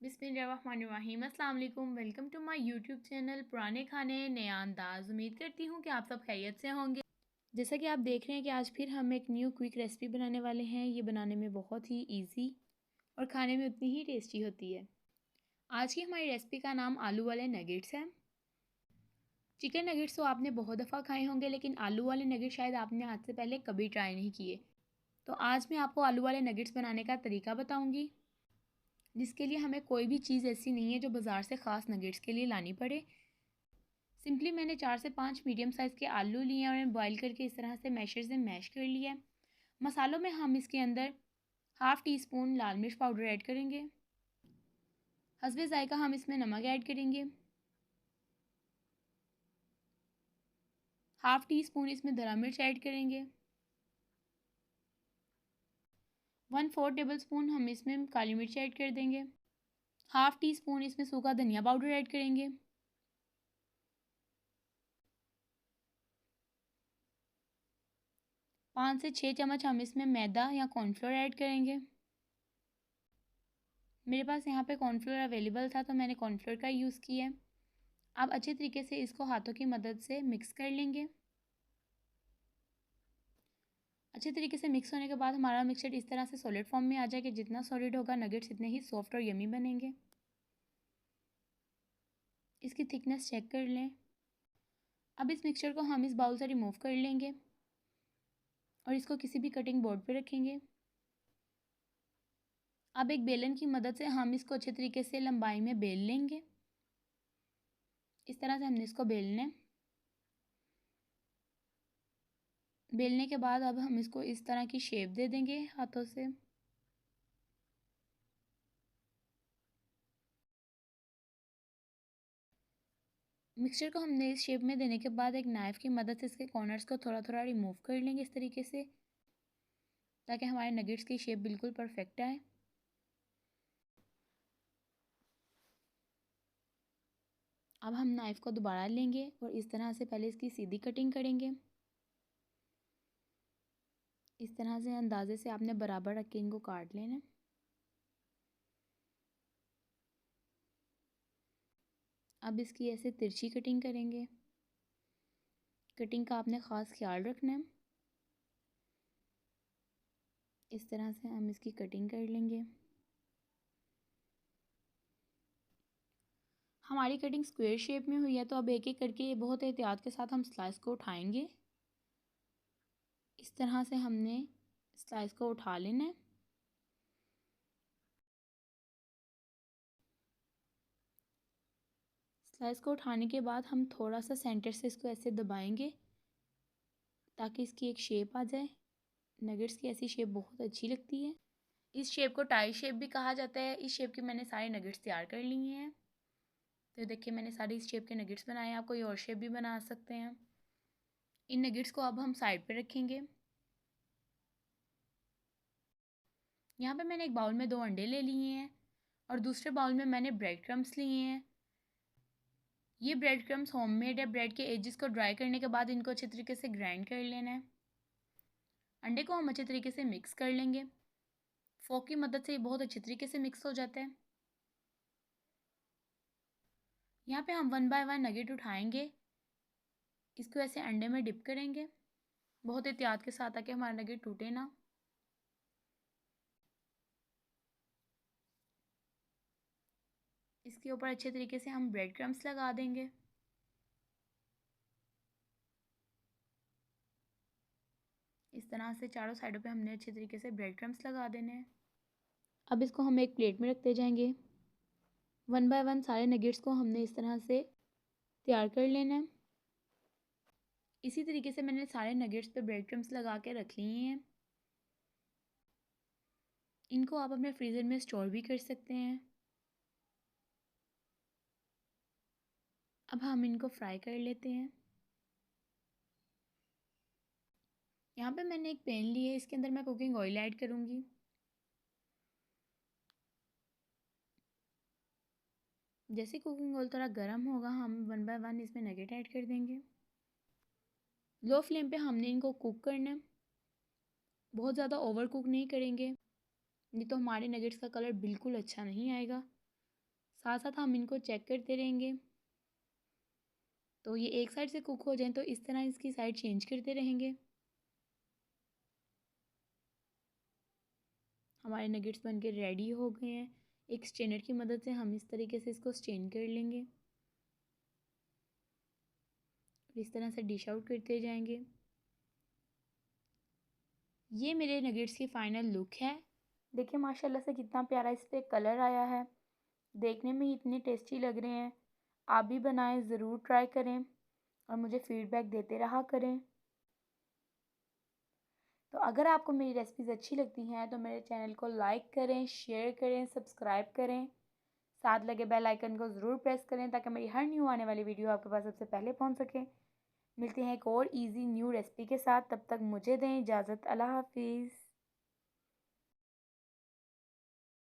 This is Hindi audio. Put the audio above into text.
बिस्मिल्लाहिर्रहमानिर्रहीम। अस्सलाम वालेकुम। Welcome to my YouTube channel पुराने खाने नया अंदाज। उम्मीद करती हूँ कि आप सब खैरियत से होंगे। जैसा कि आप देख रहे हैं कि आज फिर हम एक न्यू क्विक रेसिपी बनाने वाले हैं। ये बनाने में बहुत ही इजी और खाने में उतनी ही टेस्टी होती है। आज की हमारी रेसिपी का नाम आलू वाले नगेट्स है। चिकन नगेट्स तो आपने बहुत दफ़ा खाए होंगे, लेकिन आलू वाले नगेट्स शायद आपने आज से पहले कभी ट्राई नहीं किए। तो आज मैं आपको आलू वाले नगेट्स बनाने का तरीका बताऊँगी, जिसके लिए हमें कोई भी चीज़ ऐसी नहीं है जो बाज़ार से ख़ास नगेट्स के लिए लानी पड़े। सिंपली मैंने 4 से 5 मीडियम साइज़ के आलू लिए हैं और इन्हें बॉईल करके इस तरह से मैशर से मैश कर लिया है। मसालों में हम इसके अंदर हाफ़ टी स्पून लाल मिर्च पाउडर ऐड करेंगे। हस्बे ज़ायक़ा हम इसमें नमक ऐड करेंगे। हाफ़ टी स्पून इसमें धरा मिर्च ऐड करेंगे। 1/4 टेबल स्पून हम इसमें काली मिर्च ऐड कर देंगे। हाफ़ टी स्पून इसमें सूखा धनिया पाउडर ऐड करेंगे। 5 से 6 चम्मच हम इसमें मैदा या कॉर्नफ्लोर ऐड करेंगे। मेरे पास यहाँ पे कॉर्नफ्लोर अवेलेबल था तो मैंने कॉर्नफ्लोर का यूज़ किया है। आप अच्छे तरीके से इसको हाथों की मदद से मिक्स कर लेंगे। अच्छे तरीके से मिक्स होने के बाद हमारा मिक्सचर इस तरह से सॉलिड फॉर्म में आ जाए कि जितना सॉलिड होगा नगेट्स इतने ही सॉफ्ट और यमी बनेंगे। इसकी थिकनेस चेक कर लें। अब इस मिक्सचर को हम इस बाउल से रिमूव कर लेंगे और इसको किसी भी कटिंग बोर्ड पे रखेंगे। अब एक बेलन की मदद से हम इसको अच्छे तरीके से लंबाई में बेल लेंगे। इस तरह से हमने इसको बेलना है। बेलने के बाद अब हम इसको इस तरह की शेप दे देंगे हाथों से। मिक्सचर को हमने इस शेप में देने के बाद एक नाइफ़ की मदद से इसके कॉर्नर्स को थोड़ा थोड़ा रिमूव कर लेंगे इस तरीके से, ताकि हमारे नगेट्स की शेप बिल्कुल परफेक्ट आए। अब हम नाइफ़ को दोबारा लेंगे और इस तरह से पहले इसकी सीधी कटिंग करेंगे। इस तरह से अंदाजे से आपने बराबर रख के इनको काट लेना है। अब इसकी ऐसे तिरछी कटिंग करेंगे। कटिंग का आपने ख़ास ख्याल रखना है। इस तरह से हम इसकी कटिंग कर लेंगे। हमारी कटिंग स्क्वायर शेप में हुई है, तो अब एक एक करके बहुत एहतियात के साथ हम स्लाइस को उठाएंगे। इस तरह से हमने स्लाइस को उठा लेना है। स्लाइस को उठाने के बाद हम थोड़ा सा सेंटर से इसको ऐसे दबाएंगे ताकि इसकी एक शेप आ जाए। नगेट्स की ऐसी शेप बहुत अच्छी लगती है। इस शेप को टाई शेप भी कहा जाता है। इस शेप के मैंने सारे नगेट्स तैयार कर लिए हैं। तो देखिए मैंने सारे इस शेप के नगेट्स बनाए हैं। आप कोई और शेप भी बना सकते हैं। इन नगेट्स को अब हम साइड पे रखेंगे। यहाँ पे मैंने एक बाउल में 2 अंडे ले लिए हैं और दूसरे बाउल में मैंने ब्रेड क्रम्स लिए हैं। ये ब्रेड क्रम्स होममेड है। ब्रेड के एजेस को ड्राई करने के बाद इनको अच्छे तरीके से ग्राइंड कर लेना है। अंडे को हम अच्छे तरीके से मिक्स कर लेंगे। फोक की मदद से ये बहुत अच्छे तरीके से मिक्स हो जाता है। यहाँ पे हम 1 बाय 1 नगेट उठाएंगे। इसको ऐसे अंडे में डिप करेंगे बहुत एहतियात के साथ, ताकि हमारा नगेट टूटे ना। इसके ऊपर अच्छे तरीके से हम ब्रेड क्रम्स लगा देंगे। इस तरह से चारों साइडों पे हमने अच्छे तरीके से ब्रेड क्रम्स लगा देने हैं। अब इसको हम एक प्लेट में रखते जाएंगे। 1 बाय 1 सारे नगेट्स को हमने इस तरह से तैयार कर लेना है। इसी तरीके से मैंने सारे नगेट्स पे ब्रेड क्रम्स लगा के रख लिए हैं। इनको आप अपने फ्रीज़र में स्टोर भी कर सकते हैं। अब हम इनको फ्राई कर लेते हैं। यहाँ पे मैंने एक पैन ली है। इसके अंदर मैं कुकिंग ऑयल ऐड करूँगी। जैसे कुकिंग ऑयल थोड़ा गर्म होगा, हम 1 बाय 1 इसमें नगेट ऐड कर देंगे। लो फ्लेम पे हमने इनको कुक करना है। बहुत ज़्यादा ओवर कुक नहीं करेंगे, नहीं तो हमारे नगेट्स का कलर बिल्कुल अच्छा नहीं आएगा। साथ साथ हम इनको चेक करते रहेंगे। तो ये एक साइड से कुक हो जाएं तो इस तरह इसकी साइड चेंज करते रहेंगे। हमारे नगेट्स बनके रेडी हो गए हैं। एक स्ट्रेनर की मदद से हम इस तरीके से इसको स्ट्रेन कर लेंगे। इस तरह से डिश आउट करते जाएंगे। ये मेरे नगेट्स की फ़ाइनल लुक है। देखिए माशाल्लाह से कितना प्यारा इस पर कलर आया है। देखने में ही इतने टेस्टी लग रहे हैं। आप भी बनाएं, ज़रूर ट्राई करें और मुझे फ़ीडबैक देते रहा करें। तो अगर आपको मेरी रेसिपीज़ अच्छी लगती हैं तो मेरे चैनल को लाइक करें, शेयर करें, सब्सक्राइब करें। साथ लगे बेल आइकन को ज़रूर प्रेस करें ताकि मेरी हर न्यू आने वाली वीडियो आपके पास सबसे पहले पहुंच सके। मिलते हैं एक और इजी न्यू रेसिपी के साथ। तब तक मुझे दें इजाज़त। अल्लाह हाफिज़।